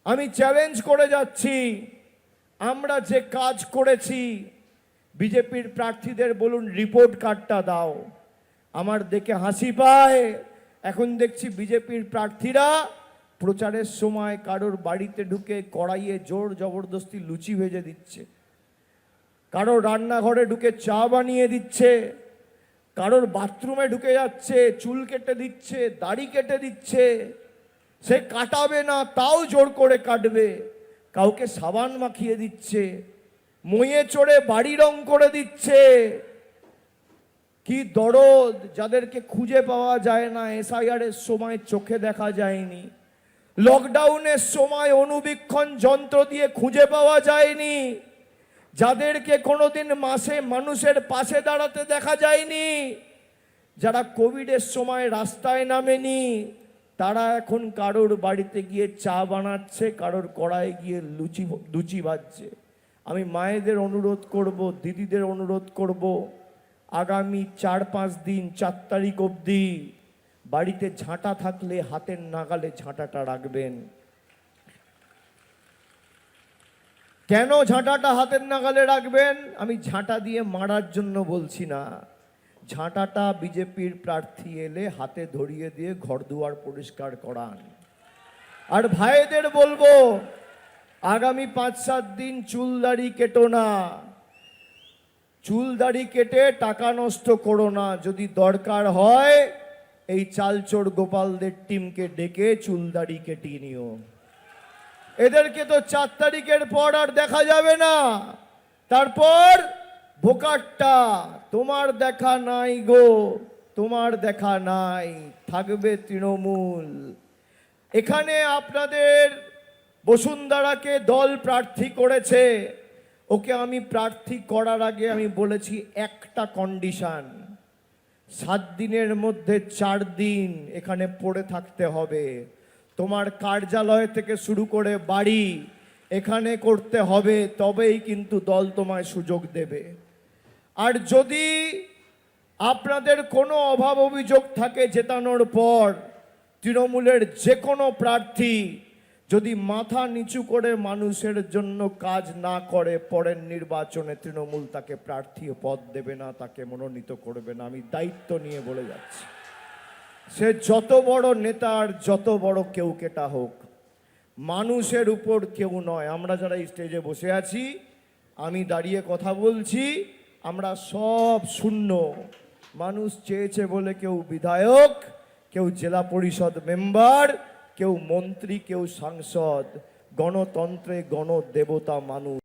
আমি চ্যালেঞ্জ করে যাচ্ছি, আমরা যে কাজ করেছি, বিজেপির প্রার্থীদের বলুন রিপোর্ট কার্ডটা দাও। আমার দেখে হাসি পায়, এখন দেখছি বিজেপির প্রার্থীরা প্রচারের সময় কারোর বাড়িতে ঢুকে কড়াইয়ে জোর জবরদস্তি লুচি ভেজে দিচ্ছে, কারোর রান্নাঘরে ঢুকে চা বানিয়ে দিচ্ছে, কারোর বাথরুমে ঢুকে যাচ্ছে, চুল কেটে দিচ্ছে, দাড়ি কেটে দিচ্ছে। সে কাটাবে না তাও জোর করে কাটবে, কাউকে সাবান মাখিয়ে দিচ্ছে, মইয়ে চড়ে বাড়ি রং করে দিচ্ছে। কি দরদ, যাদেরকে খুঁজে পাওয়া যায় না, এসআইআর এর সময় চোখে দেখা যায়নি, লকডাউনের সময় অনুবীক্ষণ যন্ত্র দিয়ে খুঁজে পাওয়া যায়নি, যাদেরকে কোনোদিন মাসে মানুষের পাশে দাঁড়াতে দেখা যায়নি, যারা কোভিডের সময় রাস্তায় নামেনি, তারা এখন কারোর বাড়িতে গিয়ে চা বানাচ্ছে, কারোর কড়ায় গিয়ে লুচি ভাজছে। আমি মায়েদের অনুরোধ করব, দিদিদের অনুরোধ করব, আগামী 4-5 দিন 4 তারিখ অবধি বাড়িতে ঝাঁটা থাকলে হাতের নাগালে ঝাঁটাটা রাখবেন। কেন ঝাঁটাটা হাতের নাগালে রাখবেন? আমি ঝাঁটা দিয়ে মারার জন্য বলছি না, ঝাঁটাটা বিজেপির প্রার্থী এলে হাতে ধরিয়ে দিয়ে ঘরদুয়ার পরিষ্কার করান। আর ভাইদের বলবো, আগামী 5-7 দিন চুলদাড়ি কেটো না, চুলদাড়ি কেটে টাকা নষ্ট করো না। যদি দরকার হয় এই চালচোর গোপালদের টিমকে ডেকে চুলদাড়ি কেটিয়ে নিও। এদেরকে তো 4 তারিখের পর আর দেখা যাবে না। তারপর ভোকারটা, তোমার দেখা নাই গো, তোমার দেখা নাই, থাকবে তৃণমূল। এখানে আপনাদের বসুন্ধরাকে দল প্রার্থী করেছে, ওকে আমি প্রার্থী করার আগে আমি বলেছি একটা কন্ডিশন, 7 দিনের মধ্যে 4 দিন এখানে পড়ে থাকতে হবে। তোমার কার্যালয় থেকে শুরু করে বাড়ি এখানে করতে হবে, তবেই কিন্তু দল তোমায় সুযোগ দেবে। আর যদি আপনাদের কোনো অভাব অভিযোগ থাকে জেতানোর পর, তৃণমূলের যে কোনো প্রার্থী যদি মাথা নিচু করে মানুষের জন্য কাজ না করে, পরের নির্বাচনে তৃণমূল তাকে প্রার্থী পদ দেবে না, তাকে মনোনীত করবে না। আমি দায়িত্ব নিয়ে বলে যাচ্ছি, সে যত বড় নেতা আর যত বড় কেউ কেটা হোক, মানুষের উপর কেউ নয়। আমরা যারা স্টেজে বসে আছি, আমি দাঁড়িয়ে কথা বলছি, আমরা সব শূন্য। মানুষ চেয়েছে বলে কেউ বিধায়ক, কেউ জেলা পরিষদ মেম্বার, কেউ মন্ত্রী, কেউ সাংসদ। গণতন্ত্রে গণদেবতা মানুষ।